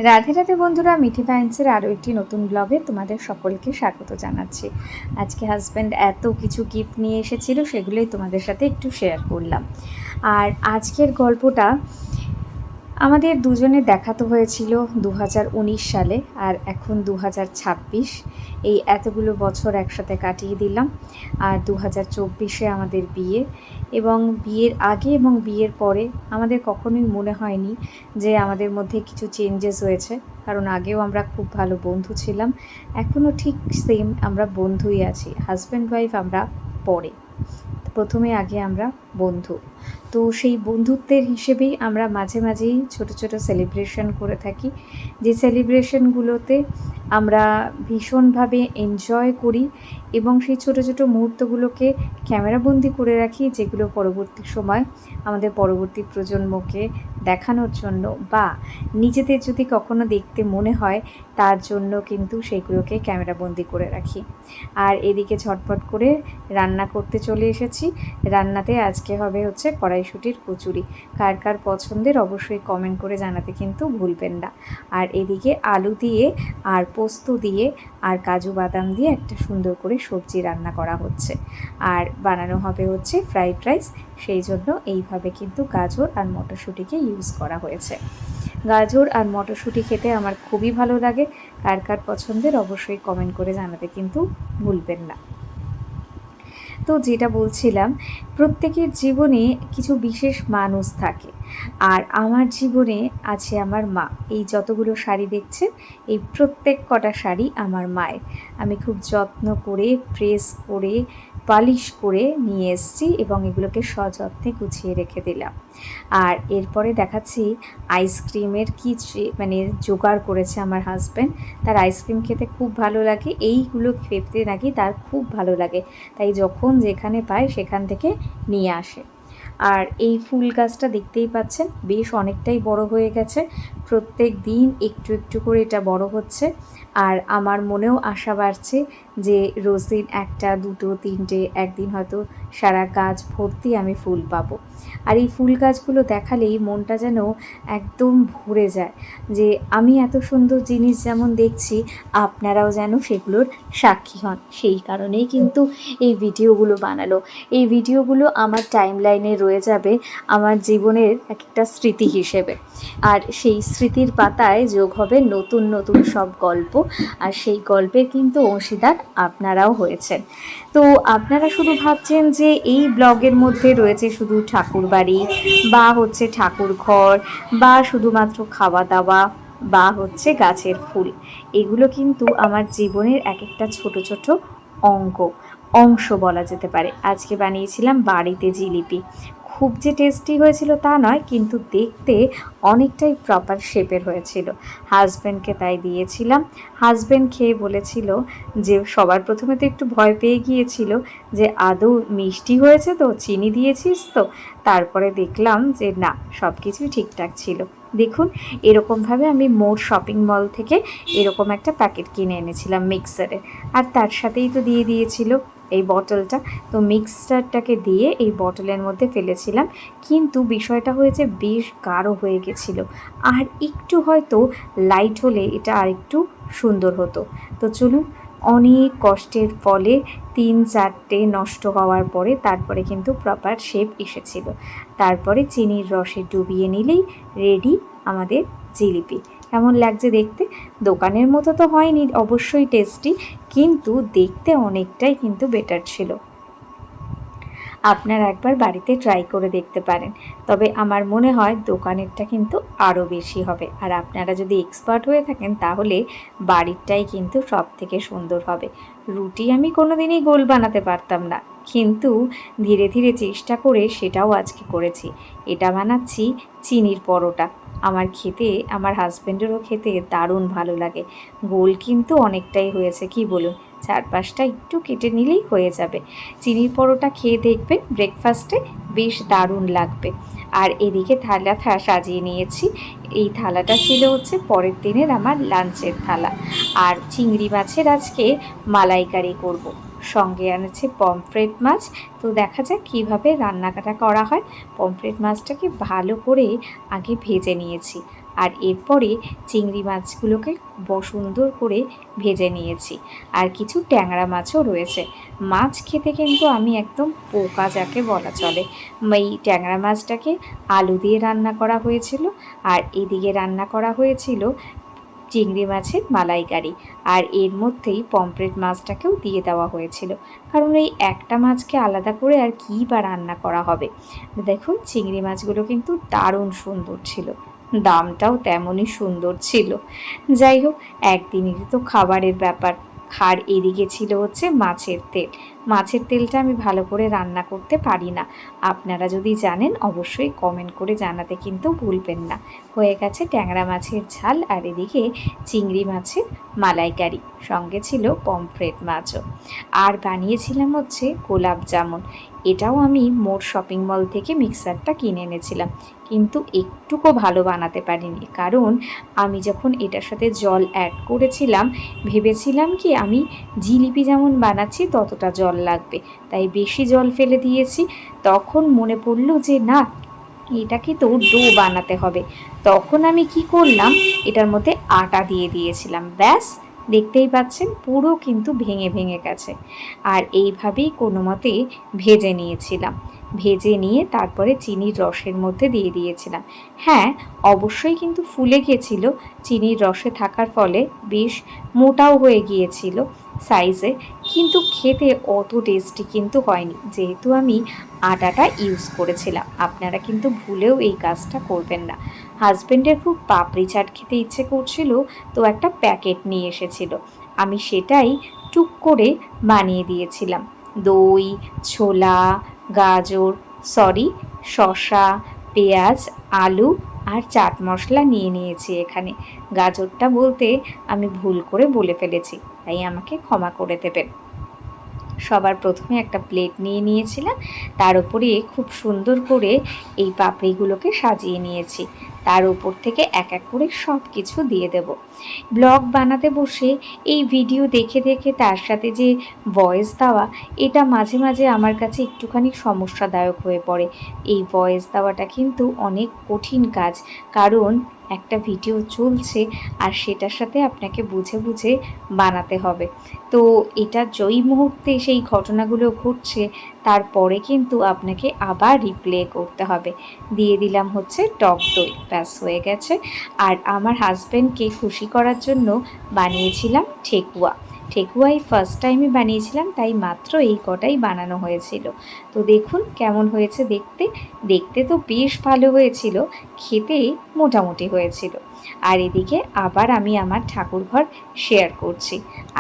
রাধে রাধে বন্ধুরা, মিঠি ভাইন্সের আরও একটি নতুন ব্লগে তোমাদের সকলকে স্বাগত জানাচ্ছি। আজকে হাজব্যান্ড এত কিছু গিফট নিয়ে এসেছিল, সেগুলোই তোমাদের সাথে একটু শেয়ার করলাম। আর আজকের গল্পটা আমাদের দুজনের দেখাতো হয়েছিল 2019 সালে, আর এখন 2026। এই এতগুলো বছর একসাথে কাটিয়ে দিলাম। আর 2024-এ আমাদের বিয়ে, এবং বিয়ের আগে এবং বিয়ের পরে আমাদের কখনোই মনে হয়নি যে আমাদের মধ্যে কিছু চেঞ্জেস হয়েছে, কারণ আগেও আমরা খুব ভালো বন্ধু ছিলাম। এখনও ঠিক সেম আমরা বন্ধুই আছি, হাজব্যান্ড ওয়াইফ আমরা পরে, প্রথমে আগে আমরা বন্ধু। তো সেই বন্ধুত্বের হিসেবেই আমরা মাঝে মাঝেই ছোট ছোট সেলিব্রেশন করে থাকি, যে সেলিব্রেশনগুলোতে আমরা ভীষণভাবে এনজয় করি এবং সেই ছোট ছোট মুহূর্তগুলোকে ক্যামেরাবন্দি করে রাখি, যেগুলো পরবর্তী সময় আমাদের পরবর্তী প্রজন্মকে দেখানোর জন্য বা নিজেদের যদি কখনো দেখতে মনে হয় তার জন্য কিন্তু সেগুলোকে ক্যামেরাবন্দি করে রাখি। আর এদিকে ঝটপট করে রান্না করতে চলে এসেছি। রান্নাতে আজকে হবে হচ্ছে কড়াইশুঁটির কচুরি। কার কার পছন্দের অবশ্যই কমেন্ট করে জানাতে কিন্তু ভুলবেন না। আর এদিকে আলু দিয়ে আর পোস্ত দিয়ে আর কাজু বাদাম দিয়ে একটা সুন্দর করে সবজি রান্না করা হচ্ছে। আর বানানো হবে হচ্ছে ফ্রাইড রাইস, সেই জন্য এইভাবে কিন্তু গাজর আর মটরশুঁটিকে ইউজ করা হয়েছে। গাজর আর মটরশুঁটি খেতে আমার খুবই ভালো লাগে। কার কার পছন্দের অবশ্যই কমেন্ট করে জানাতে কিন্তু ভুলবেন না। তো যেটা বলছিলাম, প্রত্যেকের জীবনে কিছু বিশেষ মানুষ থাকে, আর আমার জীবনে আছে আমার মা। এই যতগুলো শাড়ি দেখছেন, এই প্রত্যেক কটা শাড়ি আমার মায়ের। আমি খুব যত্ন করে প্রেস করে পালিশ করে নিয়ে এসেছি এবং এগুলোকে সযত্নে গুছিয়ে রেখে দিলাম। আর এরপরে দেখাচ্ছি আইসক্রিমের কি মানে জোগাড় করেছে আমার হাজব্যান্ড। তার আইসক্রিম খেতে খুব ভালো লাগে, এইগুলো খেতে নাকি তার খুব ভালো লাগে, তাই যখন যেখানে পায় সেখান থেকে নিয়ে আসে। আর এই ফুল গাছটা দেখতেই পাচ্ছেন, বেশ অনেকটাই বড় হয়ে গেছে। প্রত্যেক দিন একটু একটু করে এটা বড় হচ্ছে। আর আমার মনেও আশা বাড়ছে যে রোজ দিন একটা দুটো তিনটে, একদিন হয়তো সারা গাছ ভর্তি আমি ফুল পাবো। আর এই ফুল গাছগুলো দেখালেই মনটা যেন একদম ভরে যায়, যে আমি এত সুন্দর জিনিস যেমন দেখছি, আপনারাও যেন সেগুলোর সাক্ষী হন। সেই কারণেই কিন্তু এই ভিডিওগুলো বানালো। এই ভিডিওগুলো আমার টাইম লাইনে রয়ে যাবে আমার জীবনের একটা স্মৃতি হিসেবে। আর সেই স্মৃতির পাতায় যোগ হবে নতুন নতুন সব গল্প, আর সেই গল্পের কিন্তু অংশীদার আপনারাও হয়েছেন। তো আপনারা শুধু ভাবছেন যে এই ব্লগের মধ্যে রয়েছে শুধু ঠাকুর বাড়ি বা হচ্ছে ঠাকুর ঘর বা শুধুমাত্র খাওয়া দাওয়া বা হচ্ছে গাছের ফুল। এগুলো কিন্তু আমার জীবনের এক একটা ছোট ছোট অংশ বলা যেতে পারে। আজকে বানিয়েছিলাম বাড়িতে জিলিপি। খুব যে টেস্টি হয়েছিল তা নয়, কিন্তু দেখতে অনেকটাই প্রপার শেপের হয়েছিল। হাজব্যান্ডকে তাই দিয়েছিলাম। হাজব্যান্ড খেয়ে বলেছিল যে সবার প্রথমে তো একটু ভয় পেয়ে গিয়েছিল যে আদৌ মিষ্টি হয়েছে তো, চিনি দিয়েছিস তো। তারপরে দেখলাম যে না, সব কিছুই ঠিকঠাক ছিল। দেখুন, এরকমভাবে আমি মোর শপিং মল থেকে এরকম একটা প্যাকেট কিনে এনেছিলাম মিক্সারে, আর তার সাথেই তো দিয়ে দিয়েছিল এই বটলটা। তো মিক্সচারটাকে দিয়ে এই বটলের মধ্যে ফেলেছিলাম, কিন্তু বিষয়টা হয়েছে বেশ গাঢ় হয়ে গেছিলো। আর একটু হয়তো লাইট হলে এটা আর একটু সুন্দর হতো। তো চলুন, অনেক কষ্টের ফলে 3-4টে নষ্ট হওয়ার পরে তারপরে কিন্তু প্রপার শেপ এসেছিল। তারপরে চিনির রসে ডুবিয়ে নিলেই রেডি আমাদের জিলিপি। কেমন লাগছে দেখতে? দোকানের মতো তো হয়নি, অবশ্যই টেস্টি, কিন্তু দেখতে অনেকটাই কিন্তু বেটার ছিল। আপনারা একবার বাড়িতে ট্রাই করে দেখতে পারেন। তবে আমার মনে হয় দোকানেরটা কিন্তু আরও বেশি হবে। আর আপনারা যদি এক্সপার্ট হয়ে থাকেন তাহলে বাড়িরটাই কিন্তু সব থেকে সুন্দর হবে। রুটি আমি কোনো দিনই গোল বানাতে পারতাম না, কিন্তু ধীরে ধীরে চেষ্টা করে সেটাও আজকে করেছি। এটা বানাচ্ছি চিনির পরোটা। আমার খেতে, আমার হাজব্যান্ডেরও খেতে দারুণ ভালো লাগে। গোল কিন্তু অনেকটাই হয়েছে, কি বলুন? 4-5টা একটু কেটে নিলেই হয়ে যাবে। চিনির পরোটা খেয়ে দেখবেন, ব্রেকফাস্টে বেশ দারুণ লাগবে। আর এদিকে থালা সাজিয়ে নিয়েছি। এই থালাটা ছিল হচ্ছে পরের দিনের আমার লাঞ্চের থালা। আর চিংড়ি মাছের আজকে মালাইকারি করব। সঙ্গে আনেছে পমফ্রেট মাছ। তো দেখা যাক কীভাবে রান্নাটা করা হয়। পমফ্রেট মাছটাকে ভালো করে আগে ভেজে নিয়েছি। আর এরপরে চিংড়ি মাছগুলোকে সুন্দর করে ভেজে নিয়েছি। আর কিছু ট্যাংরা মাছও রয়েছে। মাছ খেতে কিন্তু আমি একদম পোকা যাকে বলা চলে। এই ট্যাংরা মাছটাকে আলু দিয়ে রান্না করা হয়েছিল, আর এদিকে রান্না করা হয়েছিল চিংড়ি মাছের মালাইকারি, আর এর মধ্যেই পমফ্রেট মাছটাকেও দিয়ে দেওয়া হয়েছিল, কারণ এই একটা মাছকে আলাদা করে আর কী বা রান্না করা হবে। দেখুন চিংড়ি মাছগুলো কিন্তু দারুণ সুন্দর ছিল, দামটাও তেমনই সুন্দর ছিল। যাই হোক, একদিনেরই তো খাবারের ব্যাপার। আর এদিকে ছিল হচ্ছে মাছের তেল। মাছের তেলটা আমি ভালো করে রান্না করতে পারি না, আপনারা যদি জানেন অবশ্যই কমেন্ট করে জানাতে কিন্তু ভুলবেন না। হয়ে গেছে ট্যাংরা মাছের ঝাল, আর এদিকে চিংড়ি মাছের মালাইকারি, সঙ্গে ছিল পমফ্রেট মাছও। আর বানিয়েছিলাম হচ্ছে গোলাপ জামুন। এটাও আমি মোর শপিং মল থেকে মিক্সারটা কিনে এনেছিলাম, কিন্তু একটুকু ভালো বানাতে পারিনি, কারণ আমি যখন এটার সাথে জল অ্যাড করেছিলাম ভেবেছিলাম কি আমি জিলিপি যেমন বানাচ্ছি ততটা জল লাগবে, তাই বেশি জল ফেলে দিয়েছি। তখন মনে পড়লো যে না, এটাকে তো ডো বানাতে হবে। তখন আমি কি করলাম, এটার মধ্যে আটা দিয়ে দিয়েছিলাম, ব্যাস দেখতেই পাচ্ছেন পুরো কিন্তু ভেঙে ভেঙে গেছে। আর এইভাবেই কোনো মতে ভেজে নিয়েছিলাম। ভেজে নিয়ে তারপরে চিনির রসের মধ্যে দিয়ে দিয়েছিলাম। হ্যাঁ, অবশ্যই কিন্তু ফুলে গিয়েছিল, চিনির রসে থাকার ফলে বেশ মোটাও হয়ে গিয়েছিল সাইজে, কিন্তু খেতে অত টেস্টি কিন্তু হয়নি, যেহেতু আমি আটাটা ইউজ করেছিলাম। আপনারা কিন্তু ভুলেও এই কাজটা করবেন না। হাজব্যান্ডের খুব পাপড়ি চাট খেতে ইচ্ছে করছিল, তো একটা প্যাকেট নিয়ে এসেছিল, আমি সেটাই টুক করে বানিয়ে দিয়েছিলাম। দই, ছোলা, শসা, পেঁয়াজ, আলু আর চাট মশলা নিয়ে নিয়েছি এখানে। গাজরটা বলতে আমি ভুল করে বলে ফেলেছি, তাই আমাকে ক্ষমা করে দেবেন। সবার প্রথমে একটা প্লেট নিয়ে নিয়েছিলাম, তার উপরে খুব সুন্দর করে এই পাপড়িগুলোকে সাজিয়ে নিয়েছি। তার উপর থেকে এক এক করে সব কিছু দিয়ে দেব। ব্লগ বানাতে বসে এই ভিডিও দেখে দেখে তার সাথে যে ভয়েস দেওয়া, এটা মাঝে মাঝে আমার কাছে একটুখানি সমস্যাদায়ক হয়ে পড়ে। এই ভয়েস দেওয়াটা কিন্তু অনেক কঠিন কাজ, কারণ একটা ভিডিও চলছে আর সেটার সাথে আপনাকে বুঝে বুঝে বানাতে হবে। তো এটা যেই মুহূর্তে সেই ঘটনাগুলো ঘটছে তারপরে কিন্তু আপনাকে আবার রিপ্লে করতে হবে। দিয়ে দিলাম হচ্ছে টক দই, ব্যাস হয়ে গেছে। আর আমার হাজব্যান্ডকে খুশি করার জন্য বানিয়েছিলাম ঠেকুয়া। ঠেকুয়াই ফার্স্ট টাইমে বানিয়েছিলাম, তাই মাত্র এই কটাই বানানো হয়েছিল। তো দেখুন কেমন হয়েছে দেখতে। দেখতে তো বেশ ভালো হয়েছিল, খেতে মোটামুটি হয়েছিল। আর এদিকে আবার আমি আমার ঠাকুরঘর শেয়ার করছি।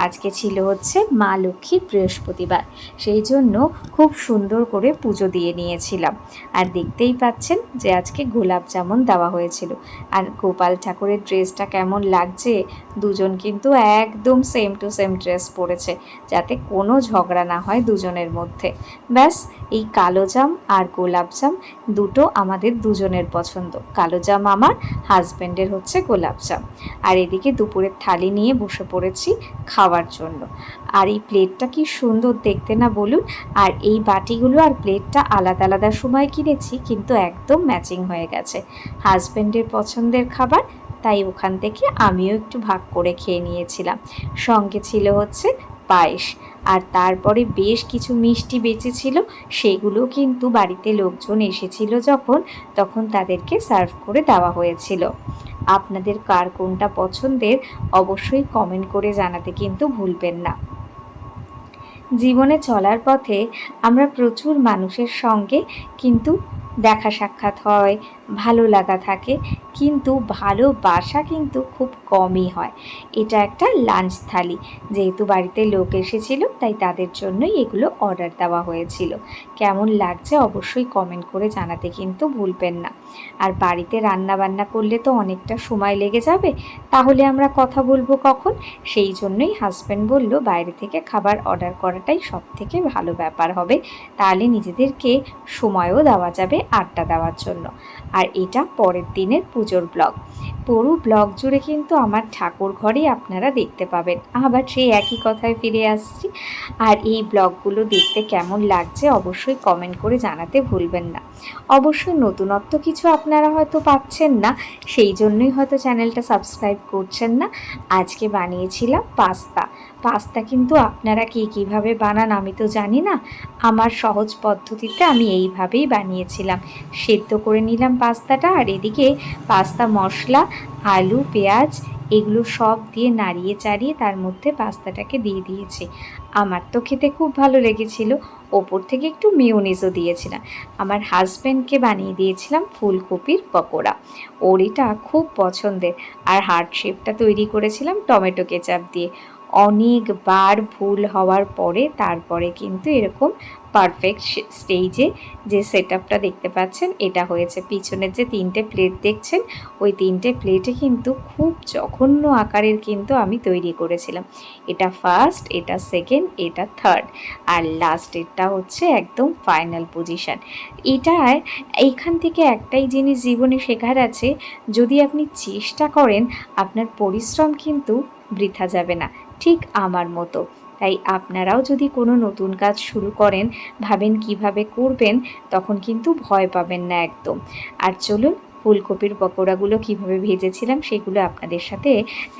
আজকে ছিল হচ্ছে মা লক্ষ্মীর বৃহস্পতিবার, সেই জন্য খুব সুন্দর করে পুজো দিয়ে নিয়েছিলাম। আর দেখতেই পাচ্ছেন যে আজকে গোলাপ জামুন দেওয়া হয়েছিল। আর গোপাল ঠাকুরের ড্রেসটা কেমন লাগছে, দুজন কিন্তু একদম সেম টু সেম ড্রেস পরেছে, যাতে কোনো ঝগড়া না হয় দুজনের মধ্যে। ব্যাস, এই কালো জাম আর গোলাপ জাম দুটো আমাদের দুজনের পছন্দ। কালো জাম আমার, হাজব্যান্ডের হচ্ছে গোলাপ জাম। আর এদিকে দুপুরের থালি নিয়ে বসে পড়েছি খাওয়ার জন্য। আর এই প্লেটটা কি সুন্দর দেখতে না বলুন। আর এই বাটিগুলো আর প্লেটটা আলাদা আলাদা সময় কিনেছি, কিন্তু একদম ম্যাচিং হয়ে গেছে। হাজব্যান্ডের পছন্দের খাবার, তাই ওখান থেকে আমিও একটু ভাগ করে খেয়ে নিয়েছিলাম। সঙ্গে ছিল হচ্ছে পায়েস, আর তারপরে বেশ কিছু মিষ্টি বেঁচেছিল, সেগুলো কিন্তু বাড়িতে লোকজন এসেছিল যখন, তখন তাদেরকে সার্ভ করে দেওয়া হয়েছিল। আপনাদের কার কোনটা পছন্দের অবশ্যই কমেন্ট করে জানাতে কিন্তু ভুলবেন না। জীবনে চলার পথে আমরা প্রচুর মানুষের সঙ্গে কিন্তু দেখা সাক্ষাৎ হয়, ভালো লাগা থাকে, কিন্তু ভালোবাসা কিন্তু খুব কমই হয়। এটা একটা লাঞ্চ থালি, যেহেতু বাড়িতে লোক এসেছিল তাই তাদের জন্যই এগুলো অর্ডার দেওয়া হয়েছিল। কেমন লাগছে অবশ্যই কমেন্ট করে জানাতে কিন্তু ভুলবেন না। আর বাড়িতে রান্না বান্না করলে তো অনেকটা সময় লেগে যাবে, তাহলে আমরা কথা বলবো কখন? সেই জন্যই হাজব্যান্ড বলল বাইরে থেকে খাবার অর্ডার করাটাই সব থেকে ভালো ব্যাপার হবে, তাহলে নিজেদেরকে সময়ও দেওয়া যাবে আড্ডা দেওয়ার জন্য। আর এটা পরের দিনের পুজো পুজোর ব্লগ। পুরো ব্লগ জুড়ে কিন্তু আমার ঠাকুর ঘরই আপনারা দেখতে পাবেন। আবার সেই একই কথায় ফিরে আসছি। আর এই ব্লগগুলো দেখতে কেমন লাগছে অবশ্যই কমেন্ট করে জানাতে ভুলবেন না। অবশ্যই নতুনত্ব কিছু আপনারা হয়তো পাচ্ছেন না, সেই জন্যই হয়তো চ্যানেলটা সাবস্ক্রাইব করছেন না। আজকে বানিয়েছিলাম পাস্তা কিন্তু আপনারা কীভাবে বানান আমি তো জানি না। আমার সহজ পদ্ধতিতে আমি এইভাবেই বানিয়েছিলাম। সেদ্ধ করে নিলাম পাস্তাটা, আর এদিকে পাস্তা মশলা, আলু, পেঁয়াজ এগুলো সব দিয়ে নাড়িয়ে চাড়িয়ে তার মধ্যে পাস্তাটাকে দিয়ে দিয়েছি। আমার তো খেতে খুব ভালো লেগেছিল। ওপর থেকে একটু মেয়োনিজও দিয়েছিলাম। আমার হাজব্যান্ডকে বানিয়ে দিয়েছিলাম ফুলকপির পকোড়া। ওর এটা খুব পছন্দের। আর হার্ট শেপটা তৈরি করেছিলাম টমেটো কেচাপ দিয়ে। অনেকবার ভুল হওয়ার পরে তারপরে কিন্তু এরকম পারফেক্ট স্টেজে যে সেটআপটা দেখতে পাচ্ছেন এটা হয়েছে। পিছনের যে 3টে প্লেট দেখছেন, ওই 3টে প্লেটে কিন্তু খুব জঘন্য আকারের কিন্তু আমি তৈরি করেছিলাম। এটা ফার্স্ট, এটা সেকেন্ড, এটা থার্ড, আর লাস্টেরটা হচ্ছে একদম ফাইনাল পজিশান। এটায় এইখান থেকে একটাই জিনিস জীবনে শেখার আছে, যদি আপনি চেষ্টা করেন আপনার পরিশ্রম কিন্তু বৃথা যাবে না, ঠিক আমার মতো। তাই আপনারাও যদি কোনো নতুন কাজ শুরু করেন, ভাবেন কিভাবে করবেন, তখন কিন্তু ভয় পাবেন না একদম। আর চলুন ফুলকপির পকোড়াগুলো কিভাবে ভেজেছিলাম সেগুলো আপনাদের সাথে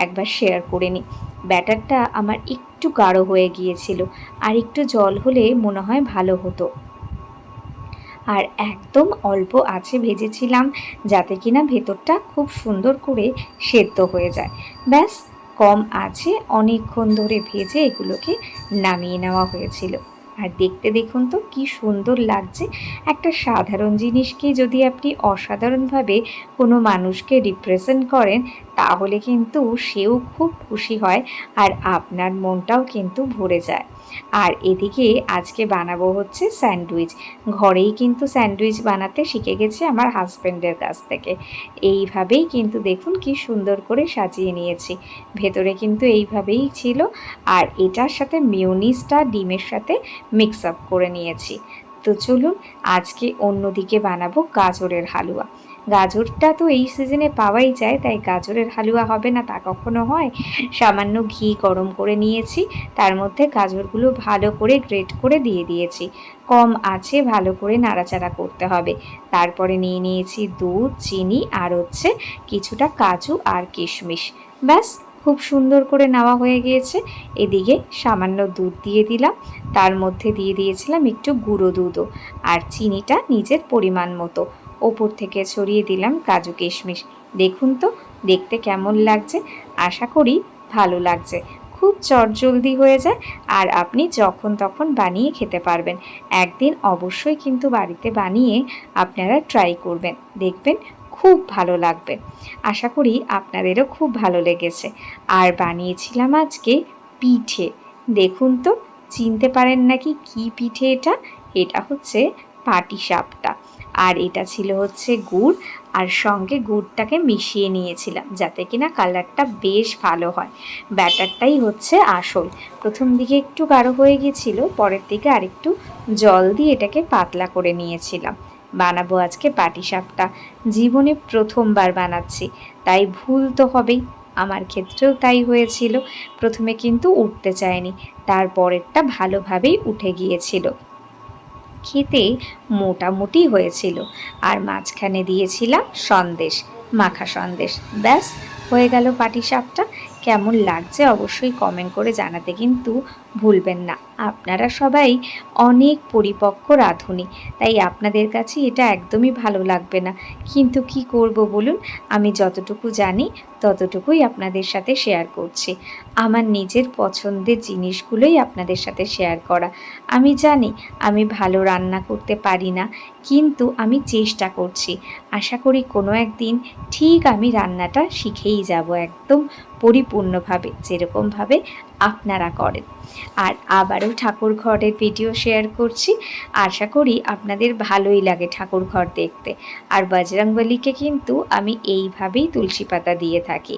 একবার শেয়ার করে নিই। ব্যাটারটা আমার একটু গাঢ় হয়ে গিয়েছিল, আর একটু জল হলে মনে হয় ভালো হতো। আর একদম অল্প আঁচে ভেজেছিলাম, যাতে কিনা ভেতরটা খুব সুন্দর করে সেদ্ধ হয়ে যায়। ব্যাস, কম আঁচে অনেকক্ষণ ধরে ভেজে এগুলোকে নামিয়ে নেওয়া হয়েছিল। আর দেখতে দেখুন তো কি সুন্দর লাগছে। একটা সাধারণ জিনিসকে যদি আপনি অসাধারণভাবে কোনো মানুষকে রিপ্রেজেন্ট করেন, তাহলে কিন্তু সেও খুব খুশি হয়, আর আপনার মনটাও কিন্তু ভরে যায়। আর এদিকে আজকে বানাবো হচ্ছে স্যান্ডউইচ। ঘরেই কিন্তু স্যান্ডউইচ বানাতে শিখে গেছি আমার হাজব্যান্ডের কাছ থেকে। এইভাবেই কিন্তু দেখুন কি সুন্দর করে সাজিয়ে নিয়েছি। ভেতরে কিন্তু এইভাবেই ছিল, আর এটার সাথে মেয়োনিজটা ডিমের সাথে মিক্স আপ করে নিয়েছি। তো চলুন আজকে অন্যদিকে বানাবো গাজরের হালুয়া। গাজরটা তো এই সিজনে পাওয়াই যায়, তাই গাজরের হালুয়া হবে না তা কখনো হয়। সামান্য ঘি গরম করে নিয়েছি, তার মধ্যে গাজরগুলো ভালো করে গ্রেট করে দিয়ে দিয়েছি। কম আঁচে ভালো করে নাড়াচাড়া করতে হবে। তারপরে নিয়ে নিয়েছি দুধ, চিনি, আর হচ্ছে কিছুটা কাজু আর কিশমিশ। ব্যাস, খুব সুন্দর করে নেওয়া হয়ে গিয়েছে। এদিকে সামান্য দুধ দিয়ে দিলাম, তার মধ্যে দিয়ে দিয়েছিলাম একটু গুঁড়ো দুধও, আর চিনিটা নিজের পরিমাণ মতো। ওপর থেকে ছড়িয়ে দিলাম কাজু কিশমিশ। দেখুন তো দেখতে কেমন লাগছে, আশা করি ভালো লাগছে। খুব চটজলদি হয়ে যায়, আর আপনি যখন তখন বানিয়ে খেতে পারবেন। একদিন অবশ্যই কিন্তু বাড়িতে বানিয়ে আপনারা ট্রাই করবেন, দেখবেন খুব ভালো লাগবে। আশা করি আপনাদেরও খুব ভালো লেগেছে। আর বানিয়েছিলাম আজকে পিঠে। দেখুন তো চিনতে পারেন নাকি কি পিঠে এটা? এটা হচ্ছে পাটিসাপটা। আর এটা ছিল হচ্ছে গুড়, আর সঙ্গে গুড়টাকে মিশিয়ে নিয়েছিলাম যাতে কিনা কালারটা বেশ ভালো হয়। ব্যাটারটাই হচ্ছে আসল। প্রথম দিকে একটু গাঢ় হয়ে গিয়েছিল, পরের দিকে আরেকটু জল দিয়ে এটাকে পাতলা করে নিয়েছিলাম। বানাবো আজকে পাটিসাপটা। জীবনে প্রথমবার বানাচ্ছি, তাই ভুল তো হবেই। আমার ক্ষেত্রেও তাই হয়েছিল। প্রথমে কিন্তু উঠতে চায়নি, তারপরেরটা ভালোভাবেই উঠে গিয়েছিল। খেতে মোটামুটি হয়েছিল। আর মাঝখানে দিয়েছিলাম সন্দেশ, মাখা সন্দেশ। ব্যাস, হয়ে গেল পাটিসাপটা। কেমন লাগছে অবশ্যই কমেন্ট করে জানাতে কিন্তু ভুলবেন না। আপনারা সবাই অনেক পরিপক্ক রাঁধুনি, তাই আপনাদের কাছে এটা একদমই ভালো লাগবে না। কিন্তু কি করব বলুন, আমি যতটুকু জানি ততটুকুই আপনাদের সাথে শেয়ার করছি। আমার নিজের পছন্দের জিনিসগুলোই আপনাদের সাথে শেয়ার করা। আমি জানি আমি ভালো রান্না করতে পারি না, কিন্তু আমি চেষ্টা করছি। আশা করি কোনো একদিন ঠিক আমি রান্নাটা শিখেই যাব একদম পরিপূর্ণভাবে, যেরকমভাবে আপনারা করেন। আর আবারও ঠাকুর ঘরের ভিডিও শেয়ার করছি। আশা করি আপনাদের ভালোই লাগে ঠাকুর ঘর দেখতে। আর বজরংবলীকে কিন্তু আমি এইভাবেই তুলসী পাতা দিয়ে থাকি।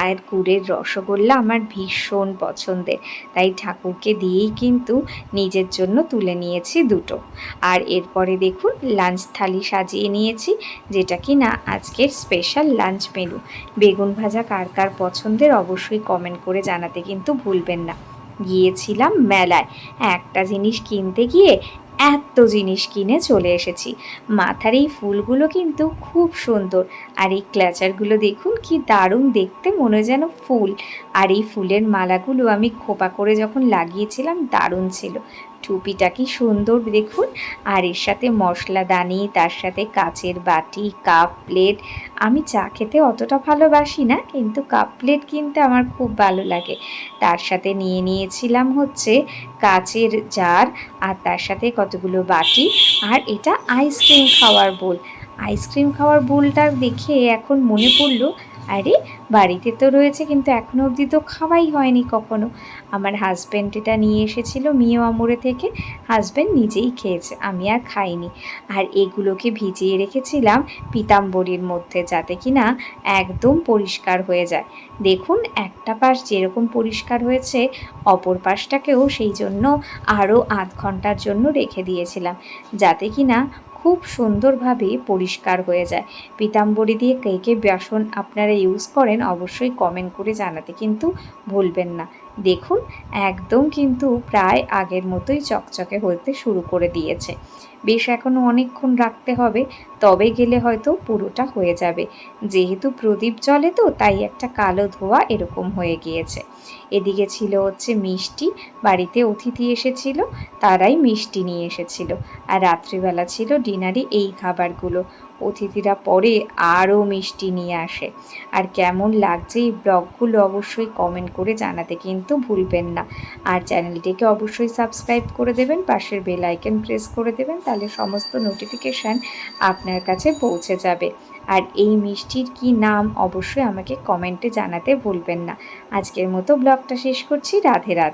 আর গুড়ের রসগোল্লা আমার ভীষণ পছন্দের, তাই ঠাকুরকে দিয়েই কিন্তু নিজের জন্য তুলে নিয়েছি দুটো। আর এরপরে দেখুন লাঞ্চ থালি সাজিয়ে নিয়েছি, যেটা কি না আজকের স্পেশাল লাঞ্চ মেনু। বেগুন ভাজা কার কার পছন্দের অবশ্যই কমেন্ট করে জানাতে কিন্তু ভুলবেন না। গিয়েছিলাম মেলায়, একটা জিনিস কিনতে গিয়ে এত জিনিস কিনে চলে এসেছি। মাথার এই ফুলগুলো কিন্তু খুব সুন্দর, আর এই ক্লাচারগুলো দেখুন কি দারুণ দেখতে, মনে যেন ফুল। আর এই ফুলের মালাগুলো আমি খোপা করে যখন লাগিয়েছিলাম দারুণ ছিল। টুপিটা কি সুন্দর দেখুন। আর এর সাথে মশলাদানি, তার সাথে কাচের বাটি, কাপ প্লেট। আমি চা খেতে অতটা ভালোবাসি না, কিন্তু কাপ প্লেট কিনতে আমার খুব ভালো লাগে। তার সাথে নিয়ে নিয়েছিলাম হচ্ছে কাচের জার, আর তার সাথে কতগুলো বাটি। আর এটা আইসক্রিম খাওয়ার বোল। আইসক্রিম খাওয়ার বোলটা দেখে এখন মনে পড়লো, আরে বাড়িতে তো রয়েছে কিন্তু এখনও অবধি তো খাওয়াই হয়নি কখনো। আমার হাজব্যান্ড এটা নিয়ে এসেছিল মিয়ামোড়ে থেকে, হাজব্যান্ড নিজেই খেয়েছে, আমি আর খাইনি। আর এগুলোকে ভিজিয়ে রেখেছিলাম পিতাম্বরীর মধ্যে, যাতে কিনা একদম পরিষ্কার হয়ে যায়। দেখুন একটা পাশ যেরকম পরিষ্কার হয়েছে, অপর পাশটাকেও সেই জন্য আরও আধ ঘন্টার জন্য রেখে দিয়েছিলাম, যাতে কিনা খুব সুন্দরভাবে পরিষ্কার হয়ে যায়। পিতাম্বরী দিয়ে কে কে বেসন আপনারা ইউজ করেন অবশ্যই কমেন্ট করে জানাতে কিন্তু ভুলবেন না। দেখুন একদম কিন্তু প্রায় আগের মতোই চকচকে হতে শুরু করে দিয়েছে। বেশ এখনও অনেকক্ষণ রাখতে হবে, তবে গেলে হয়তো পুরোটা হয়ে যাবে। যেহেতু প্রদীপ জ্বলে তো তাই একটা কালো ধোঁয়া এরকম হয়ে গিয়েছে। এদিকে ছিল হচ্ছে মিষ্টি, বাড়িতে অতিথি এসেছিল, তারাই মিষ্টি নিয়ে এসেছিল। আর রাত্রিবেলা ছিল ডিনারে এই খাবারগুলো। অতিথিরা পরে আরও মিষ্টি নিয়ে আসে। আর কেমন লাগছে এই ব্লগগুলো অবশ্যই কমেন্ট করে জানাতে কিন্তু ভুলবেন না। আর চ্যানেলটিকে অবশ্যই সাবস্ক্রাইব করে দেবেন, পাশের বেল আইকন প্রেস করে দেবেন, তাহলে সমস্ত নোটিফিকেশান আপনার কাছে পৌঁছে যাবে। আর এই মিষ্টির কি নাম অবশ্যই আমাকে কমেন্টে জানাতে ভুলবেন না। আজকের মতো ব্লগটা শেষ করছি। রাধে রাধে।